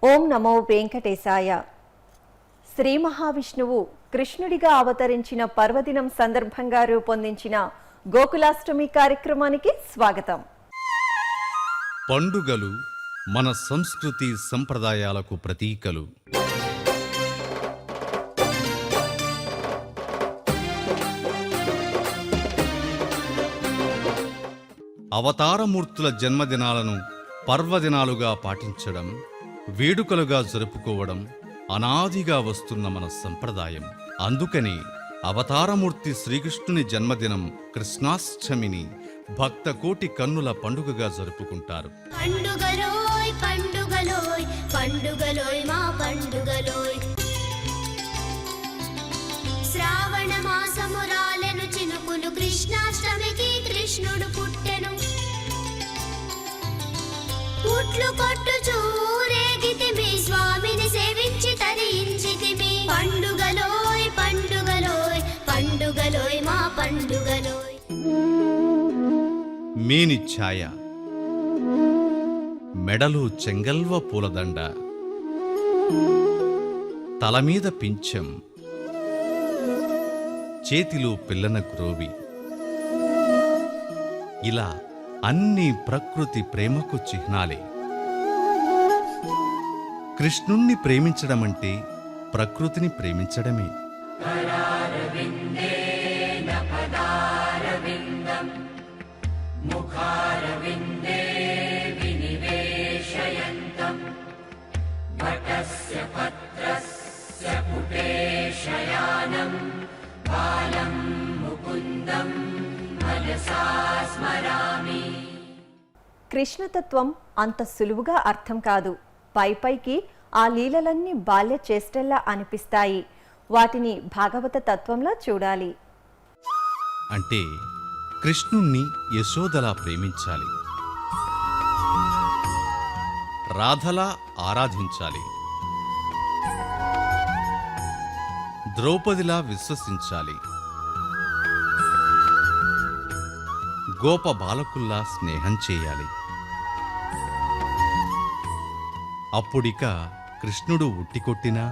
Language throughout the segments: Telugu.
ఓం నమో వెంకటేశాయ. శ్రీ మహావిష్ణువు కృష్ణుడిగా అవతరించిన పర్వదినం సందర్భంగా రూపొందించిన గోకులాష్టమి కార్యక్రమానికి స్వాగతం. పండుగలు మన సంస్కృతి సంప్రదాయాలకు ప్రతీకలు. అవతారమూర్తుల జన్మదినాలను పర్వదినాలుగా పాటించడం, వేడుకలుగా జరుపుకోవడం అనాదిగా వస్తున్న మన సంప్రదాయం. అందుకని అవతారమూర్తి శ్రీకృష్ణుని జన్మదినం కృష్ణాష్టమిని భక్తకోటి కన్నుల పండుగగా జరుపుకుంటారు. పండుగలోయ్ పండుగలోయ్ పండుగలోయ్ మా పండుగలోయ్. శ్రావణ మాసము రాలెను చినుకులు, కృష్ణాష్టమికి కృష్ణుడు పుట్టెను. పుట్లు కొట్టుచూ ఊరేగితిమి, స్వామిని సేవించి తరించితిమి. పండుగలోయ్ పండుగలోయ్ పండుగలోయ్ మా పండుగలోయ్. మేని ఛాయ, మెడలు చెంగల్వ పూలదండ, తలమీద పింఛం, చేతిలో పిల్లన గ్రోవి, ఇలా అన్ని ప్రకృతి ప్రేమకు చిహ్నాలే. కృష్ణుణ్ణి ప్రేమించడమంటే ప్రకృతిని ప్రేమించడమే. కృష్ణతత్వం అంత సులువుగా అర్థం కాదు. పైపైకి ఆ లీలలన్నీ బాల్య చేష్టల్లా అనిపిస్తాయి. వాటిని భాగవత తత్వంలా చూడాలి. అంటే కృష్ణుణ్ణి యశోదలా ప్రేమించాలి, రాధలా ఆరాధించాలి, ద్రౌపదిలా విశ్వసించాలి, గోప బాలకుల్లా స్నేహం చేయాలి. అప్పుడిక కృష్ణుడు ఉట్టికొట్టినా,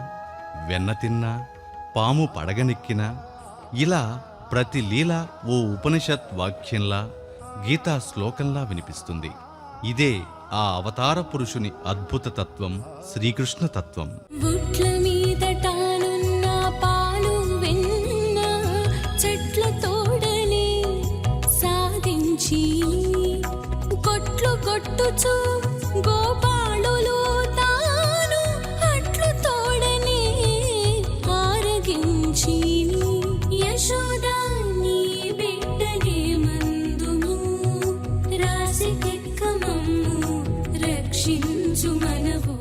వెన్న తిన్నా, పాము పడగనెక్కినా, ఇలా ప్రతి లీల ఓ ఉపనిషత్ వాక్యంలా, గీతా శ్లోకంలా వినిపిస్తుంది. ఇదే ఆ అవతార పురుషుని అద్భుత తత్వం, శ్రీకృష్ణ తత్వం. గోపాళులు తాను అట్లు తోడని ఆరగించి, యశోదా నీ బిడ్డనే మందుము, రాసికెక్కమమ్ము రక్షించు మనవు.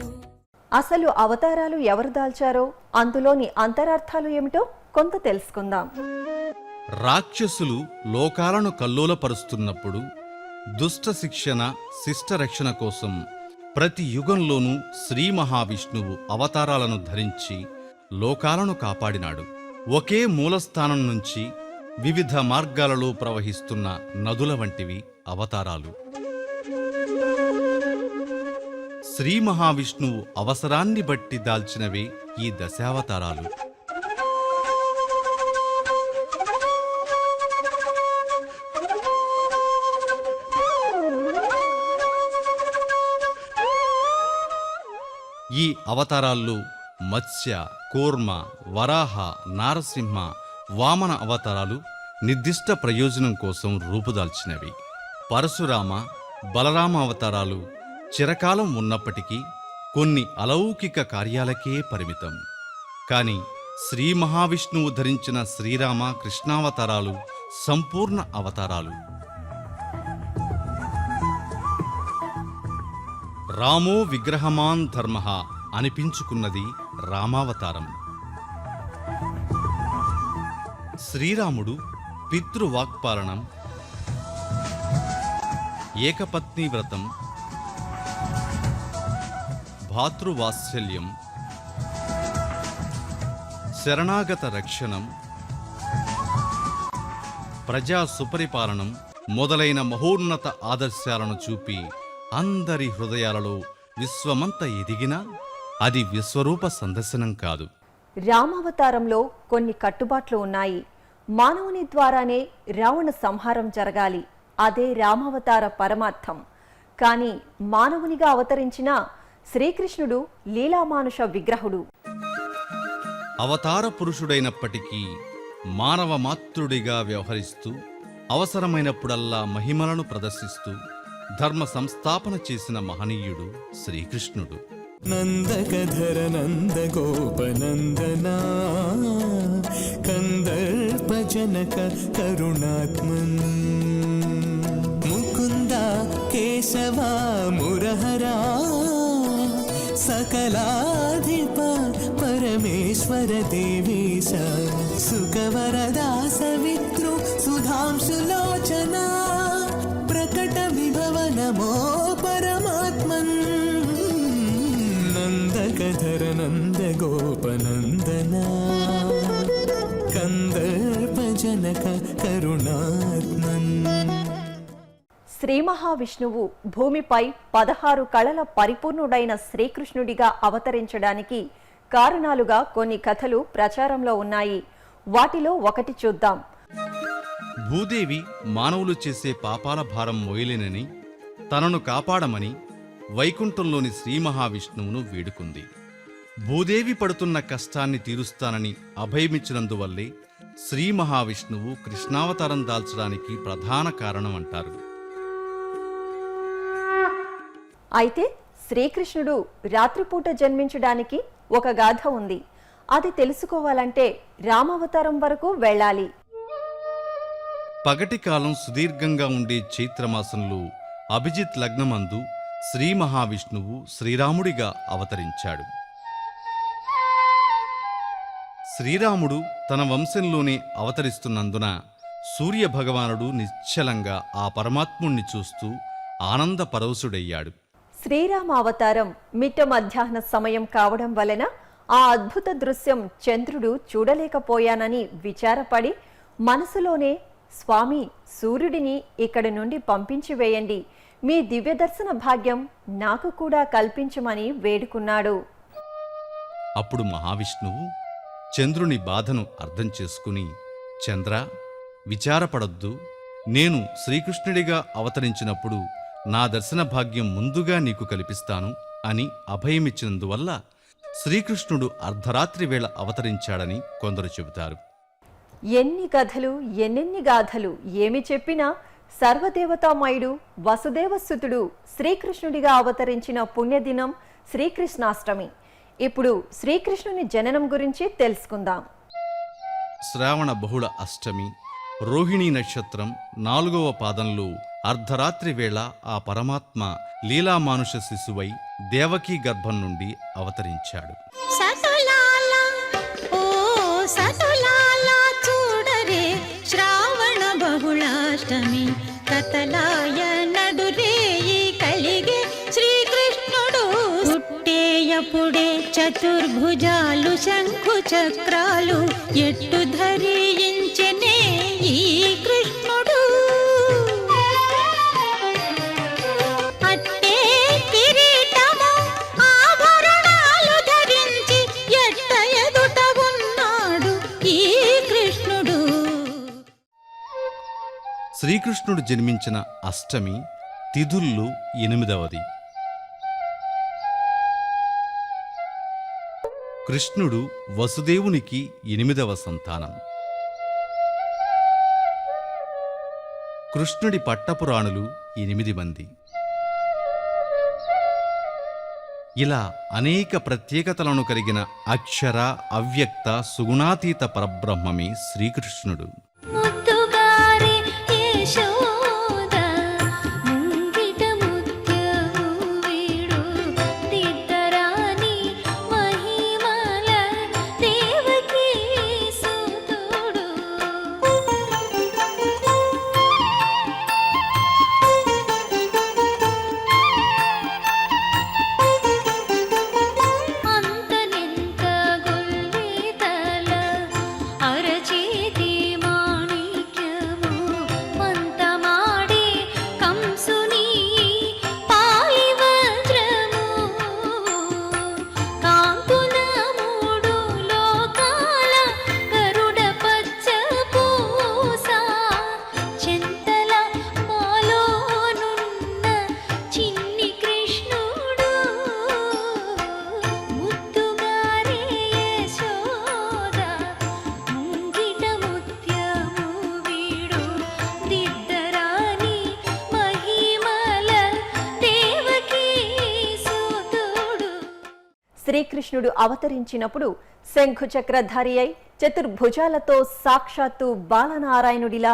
అసలు అవతారాలు ఎవరు దాల్చారో, అందులోని అంతరార్థాలు ఏమిటో కొంత తెలుసుకుందాం. రాక్షసులు లోకాలను కల్లోలపరుస్తున్నప్పుడు దుష్ట శిక్షణ, శిష్ట రక్షణ కోసం ప్రతి యుగంలోనూ శ్రీ మహావిష్ణువు అవతారాలను ధరించి లోకాలను కాపాడినాడు. ఒకే మూలస్థానం నుంచి వివిధ మార్గాలలో ప్రవహిస్తున్న నదుల వంటివి అవతారాలు. శ్రీ మహావిష్ణువు అవసరాన్ని బట్టి దాల్చినవే ఈ దశావతారాలు. ఈ అవతారాల్లో మత్స్య, కూర్మ, వరాహ, నారసింహ, వామన అవతారాలు నిర్దిష్ట ప్రయోజనం కోసం రూపుదాల్చినవి. పరశురామ, బలరామ అవతారాలు చిరకాలం ఉన్నప్పటికీ కొన్ని అలౌకిక కార్యాలకే పరిమితం. కాని శ్రీ మహావిష్ణువు ధరించిన శ్రీరామ, కృష్ణావతారాలు సంపూర్ణ అవతారాలు. రామో విగ్రహమాన్ ధర్మః అనిపించుకున్నది రామావతారం. శ్రీరాముడు పితృవాక్పాలనం, ఏకపత్ని వ్రతం, భాతృవాత్సల్యం, శరణాగత రక్షణం, ప్రజా సుపరిపాలనం మొదలైన మహోన్నత ఆదర్శాలను చూపి అందరి హృదయాలలో విశ్వమంత ఎదిగినా అది విశ్వరూప సందర్శనం కాదు. రామావతారంలో కొన్ని కట్టుబాట్లు ఉన్నాయి. మానవుని ద్వారానే రావణ సంహారం జరగాలి. అదే రామావతార పరమార్థం. కానీ మానవునిగా అవతరించిన శ్రీకృష్ణుడు లీలామానుష విగ్రహుడు. అవతార పురుషుడైనప్పటికీ మానవ మాతృడిగా వ్యవహరిస్తూ అవసరమైనప్పుడల్లా మహిమలను ప్రదర్శిస్తూ ధర్మ సంస్థాపన చేసిన మహనీయుడు శ్రీకృష్ణుడు. నందకధర నందగోపనందనా కందర్పజనక కరుణాత్మన్ ముకుంద కేశవ మురహరా సకలాధిప పరమేశ్వర దేవేశ సుఖవరదాస వితృ సుధాంశులోచనా ప్రకట విభవ నమో పరమాత్మన్ నందకధర నందగోపనందనా కందర్పజనక కరుణాత్మన్. శ్రీ మహావిష్ణువు భూమిపై 16 కళల పరిపూర్ణుడైన శ్రీకృష్ణుడిగా అవతరించడానికి కారణాలుగా కొన్ని కథలు ప్రచారంలో ఉన్నాయి. వాటిలో ఒకటి చూద్దాం. భూదేవి మానవులు చేసే పాపాల భారం మోయలేనని తనను కాపాడమని వైకుంఠంలోని శ్రీ మహావిష్ణువును వేడుకుంది. భూదేవి పడుతున్న కష్టాన్ని తీరుస్తానని అభయమిచ్చినందువల్లే శ్రీ మహావిష్ణువు కృష్ణావతారం దాల్చడానికి ప్రధాన కారణం అంటారు. అయితే శ్రీకృష్ణుడు రాత్రిపూట జన్మించడానికి ఒక గాథ ఉంది. అది తెలుసుకోవాలంటే రామావతారం వరకు వెళ్ళాలి. పగటి కాలం సుదీర్ఘంగా ఉండే చైత్రమాసంలో అభిజిత్ లగ్నమందు శ్రీ మహావిష్ణువు శ్రీరాముడిగా అవతరించాడు. శ్రీరాముడు తన వంశంలోనే అవతరిస్తున్నందున సూర్య భగవానుడు నిశ్చలంగా ఆ పరమాత్ముణ్ణి చూస్తూ ఆనంద పరవశుడయ్యాడు. శ్రీరామ అవతారం మిట్ట మధ్యాహ్న సమయం కావడం వలన ఆ అద్భుత దృశ్యం చంద్రుడు చూడలేకపోయానని విచారపడి మనసులోనే, స్వామి, సూర్యుడిని ఇక్కడి నుండి పంపించి వేయండి, మీ దివ్య దర్శన భాగ్యం నాకు కూడా కల్పించమని వేడుకున్నాడు. అప్పుడు మహావిష్ణువు చంద్రుని బాధను అర్థం చేసుకుని, చంద్ర, విచారపడొద్దు, నేను శ్రీకృష్ణుడిగా అవతరించినప్పుడు నా దర్శన భాగ్యం ముందుగా నీకు కల్పిస్తాను అని అభయమిచ్చినందువల్ల శ్రీకృష్ణుడు అర్ధరాత్రి వేళ అవతరించాడని కొందరు చెబుతారు. ఎన్ని కథలు, ఎన్నెన్ని గాథలు ఏమి చెప్పినా సర్వదేవతామయుడు వసుదేవసుతుడు శ్రీకృష్ణుడిగా అవతరించిన పుణ్యదినం శ్రీకృష్ణాష్టమి. ఇప్పుడు శ్రీకృష్ణుని జననం గురించి తెలుసుకుందాం. శ్రావణ బహుళ అష్టమి రోహిణీ నక్షత్రం 4వ పాదంలో అర్ధరాత్రి వేళ ఆ పరమాత్మ లీలామానుష శిశువై దేవకీ గర్భం నుండి అవతరించాడు. సతులాల ఓ సతులాల చూడరే శ్రావణ బహుళాష్టమి కతలాయ నడురేయి కలిగే శ్రీకృష్ణుడు పుట్టేయపుడే చతుర్భుజాలు శంఖు చక్రాలు ఎట్టు ధరించెనే ఈ కృష్ణుడు అట్టే కిరీటము ఆభరణాలు ధరించి ఎట్ట ఎదుట ఉన్నాడు ఈ కృష్ణుడు. శ్రీకృష్ణుడు జన్మించిన అష్టమి తిథుల్లో 8వది. కృష్ణుడు వసుదేవునికి 8వ సంతానం. కృష్ణుడి పట్టపురాణులు 8 మంది. ఇలా అనేక ప్రత్యేకతలను కలిగిన అక్షర, అవ్యక్త, సుగుణాతీత పరబ్రహ్మమే శ్రీకృష్ణుడు. ముత్తుగారి యశోద ముంగిట ముత్యము వీడు తిద్దరాని మహిమల దేవకీ సుతుడు. అంతనెంత గొల్లితల అరచేతి మా శ్రీకృష్ణుడు అవతరించినప్పుడు శంఖుచక్రధారి అయి చతుర్భుజాలతో సాక్షాత్తు బాలనారాయణుడిలా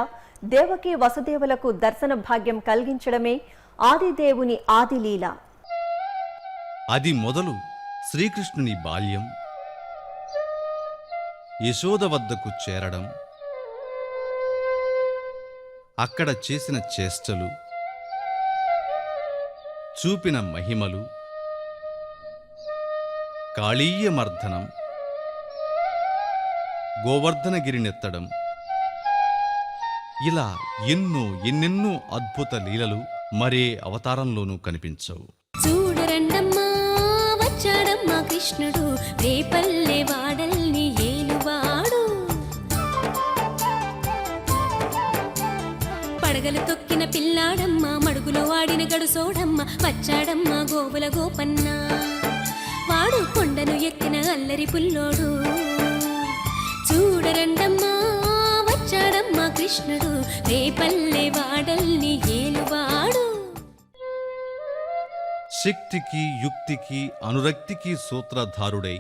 దేవకీ వసుదేవులకు దర్శన భాగ్యం కలిగించడమే ఆదిదేవుని ఆదిలీల. అది మొదలు శ్రీకృష్ణుని బాల్యం, యశోద వద్దకు చేరడం, అక్కడ చేసిన చేష్టలు, చూపిన మహిమలు, కాళీయమర్దనం, గోవర్ధనగిరినెత్తడం, ఇలా ఎన్నెన్నో అద్భుత లీలలు మరే అవతారంలోనూ కనిపించవు. చూడరండమ్మా వచ్చాడమ్మా కృష్ణుడు, రేపల్లె వాడల్ని ఏలువాడు. పడగలు తొక్కిన పిల్లాడమ్మా, మడుగులో వాడిన గడుసోడమ్మ, వచ్చాడమ్మా గోవుల గోపన్న. వాడు కొండను ఎక్కిన అల్లరి పుల్లోడు. చూడరండమ్మా వచ్చాడమ్మా కృష్ణుడు, రేపల్లె వాడల్ని ఏలువాడు. శక్తికి యుక్తికి అనురక్తికి సూత్రధారుడై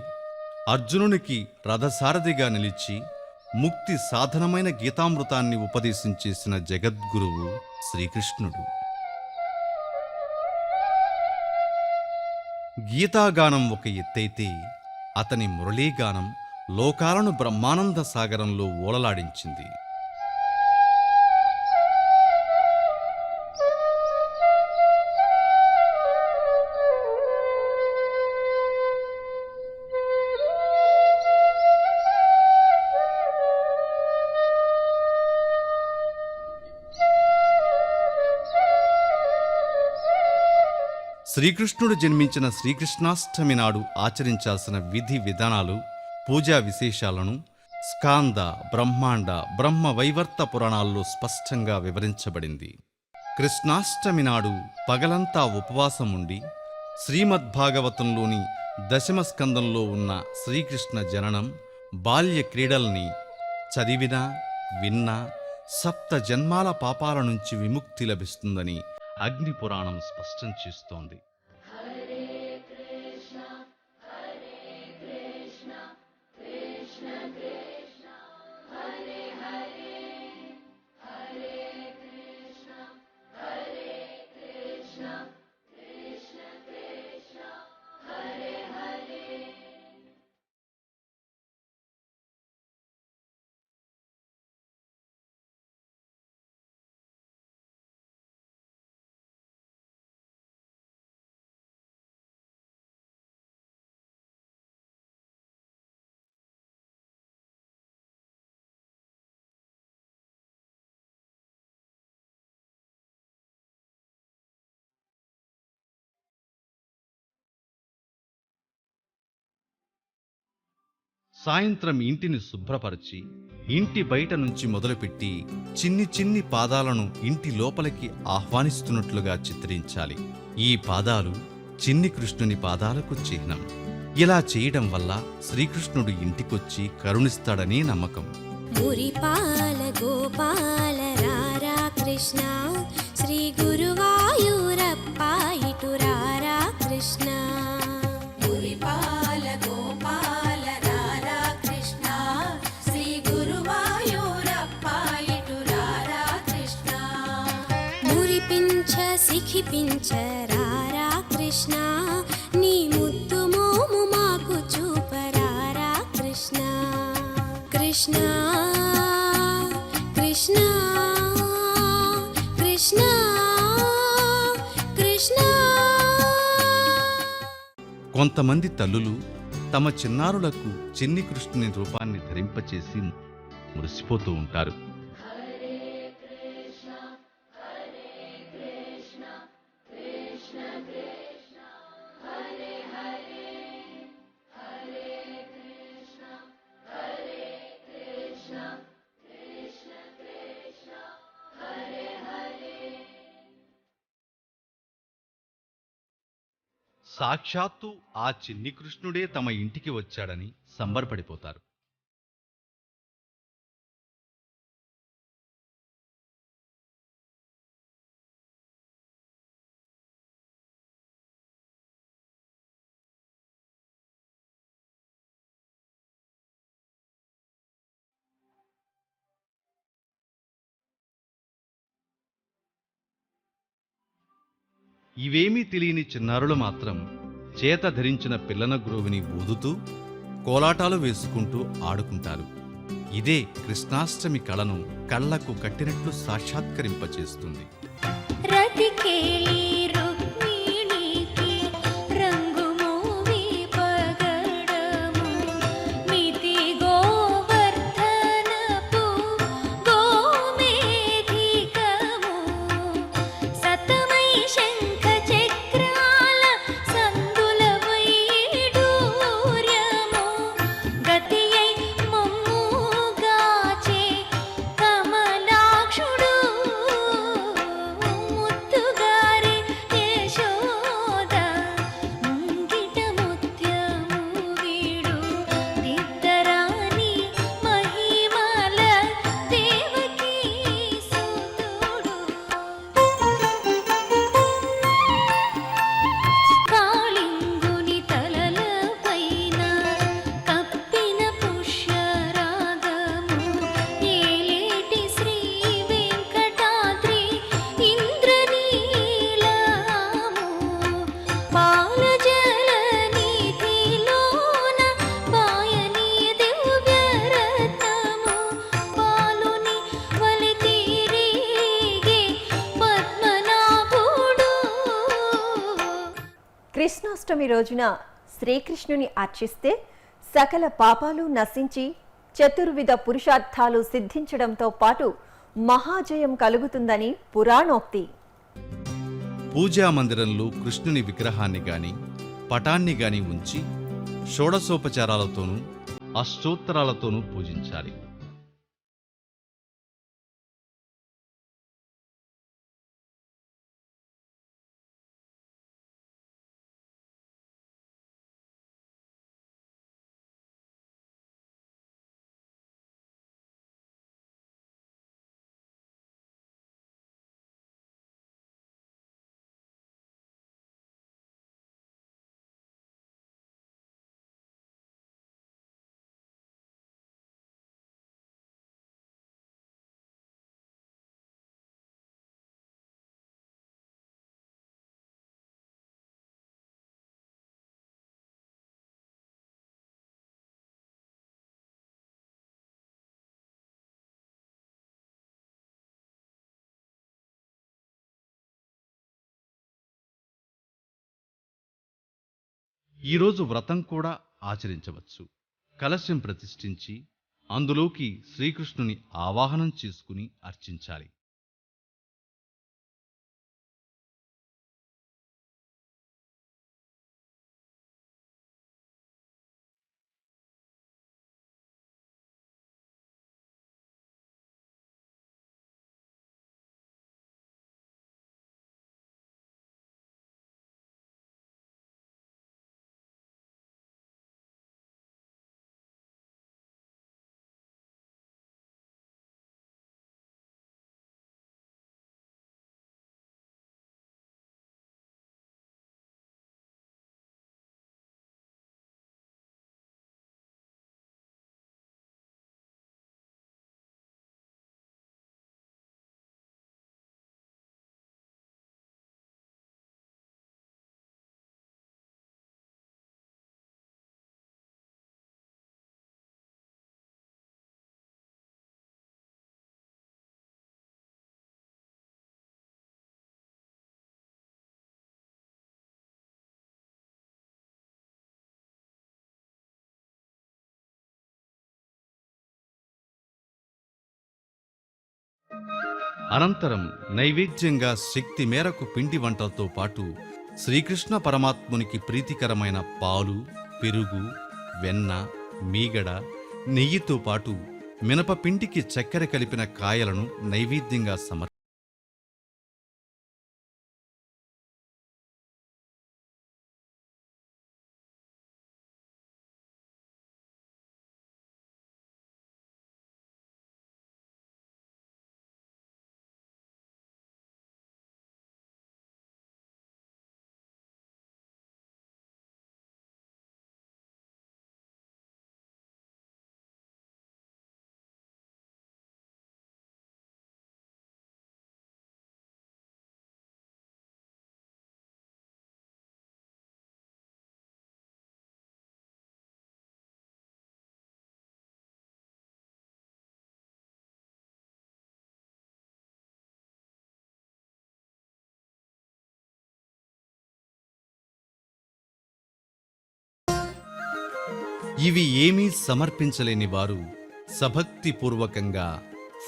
అర్జునునికి రథసారథిగా నిలిచి ముక్తి సాధనమైన గీతామృతాన్ని ఉపదేశించేసిన జగద్గురువు శ్రీకృష్ణుడు. గీతాగానం ఒక ఎత్తైతే అతని మురళీగానం లోకాలను బ్రహ్మానంద సాగరంలో ఓలలాడించింది. శ్రీకృష్ణుడు జన్మించిన శ్రీకృష్ణాష్టమి నాడు ఆచరించాల్సిన విధి విధానాలు, పూజా విశేషాలను స్కాంద, బ్రహ్మాండ, బ్రహ్మవైవర్త పురాణాల్లో స్పష్టంగా వివరించబడింది. కృష్ణాష్టమి నాడు పగలంతా ఉపవాసం ఉండి శ్రీమద్భాగవతంలోని దశమ స్కందంలో ఉన్న శ్రీకృష్ణ జననం, బాల్య క్రీడల్ని చదివినా విన్నా సప్త జన్మాల పాపాల నుంచి విముక్తి లభిస్తుందని అగ్నిపురాణం స్పష్టం చేస్తోంది. సాయంత్రం ఇంటిని శుభ్రపరిచి ఇంటి బయట నుంచి మొదలుపెట్టి చిన్ని పాదాలను ఇంటి లోపలికి ఆహ్వానిస్తున్నట్లుగా చిత్రించాలి. ఈ పాదాలు చిన్ని కృష్ణుని పాదాలకు చిహ్నం. ఇలా చేయడం వల్ల శ్రీకృష్ణుడు ఇంటికొచ్చి కరుణిస్తాడని నమ్మకం. మురిపాల గోపాల రారా కృష్ణ, శ్రీ గురువాయూరప్ప ఇటు రారా కృష్ణ. మురిపాల గోపాల రారా కృష్ణ, శ్రీ గురువాయూరప్ప ఇటు రారా కృష్ణ. మురిపించ సిఖిపించ రారా కృష్ణ, నీ ముద్దు మోము మాకు చూపరారా కృష్ణ. కృష్ణ కృష్ణ కృష్ణ కృష్ణ. కొంతమంది తల్లులు తమ చిన్నారులకు చిన్ని కృష్ణుని రూపాన్ని ధరింపచేసి మురిసిపోతూ ఉంటారు. సాక్షాత్తు ఆ చిన్ని కృష్ణుడే తమ ఇంటికి వచ్చాడని సంబరపడిపోతారు. ఇవేమీ తెలియని చిన్నారులు మాత్రం చేత ధరించిన పిల్లన గ్రోవిని ఊదుతూ కోలాటాలు వేసుకుంటూ ఆడుకుంటారు. ఇదే కృష్ణాష్టమి కళను కళ్లకు కట్టినట్లు సాక్షాత్కరింపచేస్తుంది. రతికేళి రుక్మిణికి రంగుమూవి పగడము మితి గోవర్ధనపు గోమేధికము సతమై శంఖ చక్రాల సందుల వైడూర్యము గతియై మమ్ముగాచే కమలాక్షుడు ముత్తుగారి యశోద ముంగిట ముత్యము వీడు దిద్దరాని మహిమల దేవకీ సుతుడు కాళింగుని తలల పైన కప్పిన పుష్యరాగము ఏలేటి శ్రీ వెంకటాద్రి ఇంద్రనీలము పాలజలనిధిలోన పాయని దివ్యరత్నము పాలుని వలి తిరిగే పద్మనాభుడు. కృష్ణాష్టమి రోజున శ్రీకృష్ణుని అర్చిస్తే సకల పాపాలు నశించి చతుర్విధ పురుషార్థాలు సిద్ధించడంతో పాటు మహాజయం కలుగుతుందని పురాణోక్తి. పూజా మందిరంలో కృష్ణుని విగ్రహాన్ని గాని పటాన్ని గాని ఉంచి షోడశోపచారాలతోనూ అష్టోత్తరాలతోనూ పూజించాలి. ఈరోజు వ్రతం కూడా ఆచరించవచ్చు. కలశం ప్రతిష్ఠించి అందులోకి శ్రీకృష్ణుని ఆవాహనం చేసుకుని అర్చించాలి. అనంతరం నైవేద్యంగా శక్తి మేరకు పిండి వంటలతో పాటు శ్రీకృష్ణ పరమాత్మునికి ప్రీతికరమైన పాలు, పెరుగు, వెన్న, మీగడ, నెయ్యితో పాటు మినపపిండికి చక్కెర కలిపిన కాయలను నైవేద్యంగా ఇవి ఏమీ సమర్పించలేని వారు సభక్తిపూర్వకంగా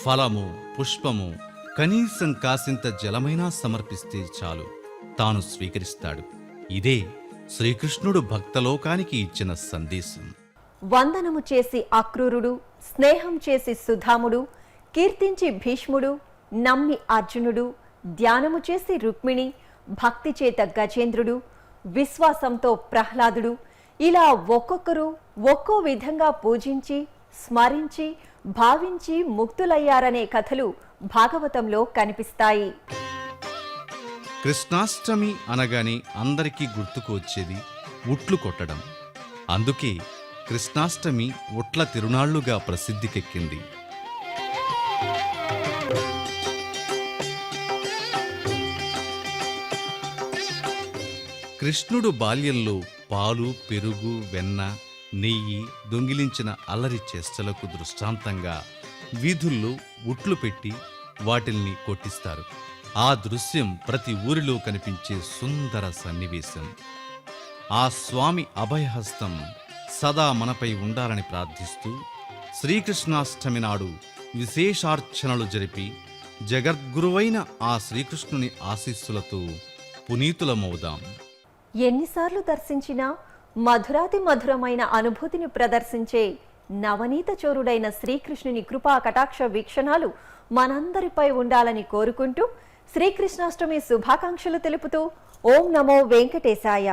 ఫలము పుష్పము కనీసం కాసింత జలమైనా సమర్పిస్తే చాలు, తాను స్వీకరిస్తాడు. ఇదే శ్రీకృష్ణుడు భక్తలోకానికి ఇచ్చిన సందేశం. వందనము చేసి అక్రూరుడు, స్నేహం చేసి సుధాముడు, కీర్తించి భీష్ముడు, నమ్మి అర్జునుడు, ధ్యానము చేసి రుక్మిణి, భక్తి చేత గజేంద్రుడు, విశ్వాసంతో ప్రహ్లాదుడు, ఇలా ఒక్కొక్కరు ఒక్కో విధంగా పూజించి స్మరించి భావించి ముక్తులయ్యారనే కథలు భాగవతంలో కనిపిస్తాయి. కృష్ణాష్టమి అనగానే అందరికీ గుర్తుకు వచ్చేది ఉట్లు కొట్టడం. అందుకే కృష్ణాష్టమి ఉట్ల తిరునాళ్లుగా ప్రసిద్ధికెక్కింది. కృష్ణుడు బాల్యంలో పాలు పెరుగు వెన్న నెయ్యి దొంగిలించిన అల్లరి చేష్టలకు దృష్టాంతంగా వీధుల్లో ఉట్లు పెట్టి వాటిల్ని కొట్టిస్తారు. ఆ దృశ్యం ప్రతి ఊరిలో కనిపించే సుందర సన్నివేశం. ఆ స్వామి అభయహస్తం సదా మనపై ఉండాలని ప్రార్థిస్తూ శ్రీకృష్ణాష్టమి నాడు విశేషార్చనలు జరిపి జగద్గురువైన ఆ శ్రీకృష్ణుని ఆశీస్సులతో పునీతులమవుదాం. ఎన్నిసార్లు దర్శించినా మధురాతి మధురమైన అనుభూతిని ప్రదర్శించే నవనీత చోరుడైన శ్రీకృష్ణుని కృపా కటాక్ష వీక్షణాలు మనందరిపై ఉండాలని కోరుకుంటూ శ్రీకృష్ణాష్టమి శుభాకాంక్షలు తెలుపుతూ ఓం నమో వెంకటేశాయ.